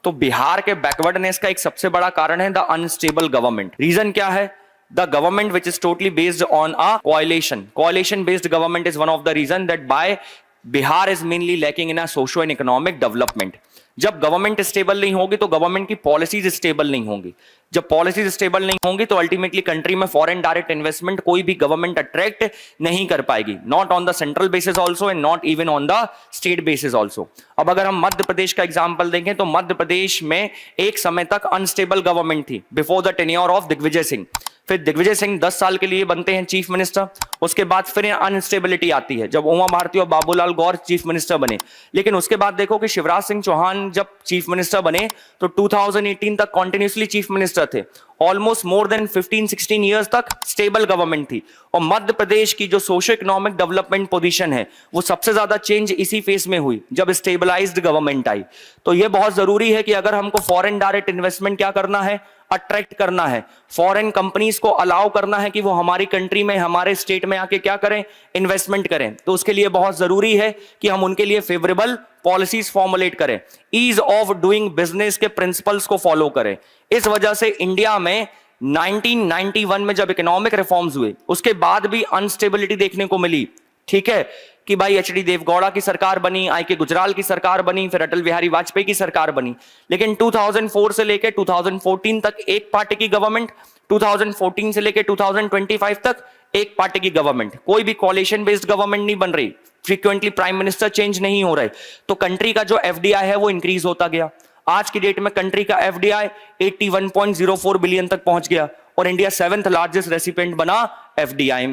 तो बिहार के बैकवर्डनेस का एक सबसे बड़ा कारण है द अनस्टेबल गवर्नमेंट। रीजन क्या है? The government which is totally based on a coalition based government is one of the reason that by Bihar is mainly lacking in a socio and economic development। जब government stable नहीं होगी तो government की policies stable नहीं होंगी। जब policies stable नहीं होंगी तो अल्टीमेटली कंट्री में फॉरेन डायरेक्ट इन्वेस्टमेंट कोई भी गवर्नमेंट अट्रैक्ट नहीं कर पाएगी, not on the central basis also and not even on the state basis also. अब अगर हम मध्य प्रदेश का एग्जाम्पल देखें तो मध्य प्रदेश में एक समय तक अनस्टेबल गवर्नमेंट थी before the tenure of Digvijay Singh. फिर दिग्विजय सिंह 10 साल के लिए बनते हैं चीफ मिनिस्टर, उसके बाद फिर अनस्टेबिलिटी आती है जब उमा भारती और बाबूलाल गौर चीफ मिनिस्टर बने। लेकिन उसके बाद देखो कि शिवराज सिंह चौहान जब चीफ मिनिस्टर बने तो 2018 तक कॉन्टिन्यूसली चीफ मिनिस्टर थे। ऑलमोस्ट मोर देन 15-16 ईयर्स तक स्टेबल गवर्नमेंट थी। और मध्य प्रदेश की जो सोशो इकोनॉमिक डेवलपमेंट पोजीशन है वो सबसे ज्यादा चेंज इसी फेज में हुई जब स्टेबलाइज्ड गवर्नमेंट आई। तो ये बहुत जरूरी है कि अगर हमको फॉरेन डायरेक्ट इन्वेस्टमेंट क्या करना है, अट्रैक्ट करना है, फॉरेन कंपनीज को अलाउ करना है कि वो हमारी कंट्री में, हमारे स्टेट में आके क्या करें, इन्वेस्टमेंट करें, तो उसके लिए बहुत जरूरी है कि हम उनके लिए फेवरेबल पॉलिसीज फॉर्मुलेट करें, ईज ऑफ डूइंग बिजनेस के प्रिंसिपल्स को फॉलो करें। इस वजह से इंडिया में 1991 में जब इकोनॉमिक रिफॉर्म्स हुए उसके बाद भी अनस्टेबिलिटी देखने को मिली। ठीक है कि भाई एच डी देवगौड़ा की सरकार बनी, आई के गुजराल की सरकार बनी, फिर अटल बिहारी वाजपेयी की सरकार बनी। लेकिन 2004 से लेकर 2014 तक एक पार्टी की गवर्नमेंट, 2014 से लेकर 2025 तक एक पार्टी की गवर्नमेंट, कोई भी कोalition बेस्ड गवर्नमेंट नहीं बन रही, फ्रीक्वेंटली प्राइम मिनिस्टर चेंज नहीं हो रहे। तो कंट्री का जो एफडीआई है वो इंक्रीज होता गया। आज की डेट में कंट्री का एफडीआई 81.04 बिलियन तक पहुंच गया और इंडिया 7th लार्जेस्ट रेसिपिएंट बना एफडीआई में।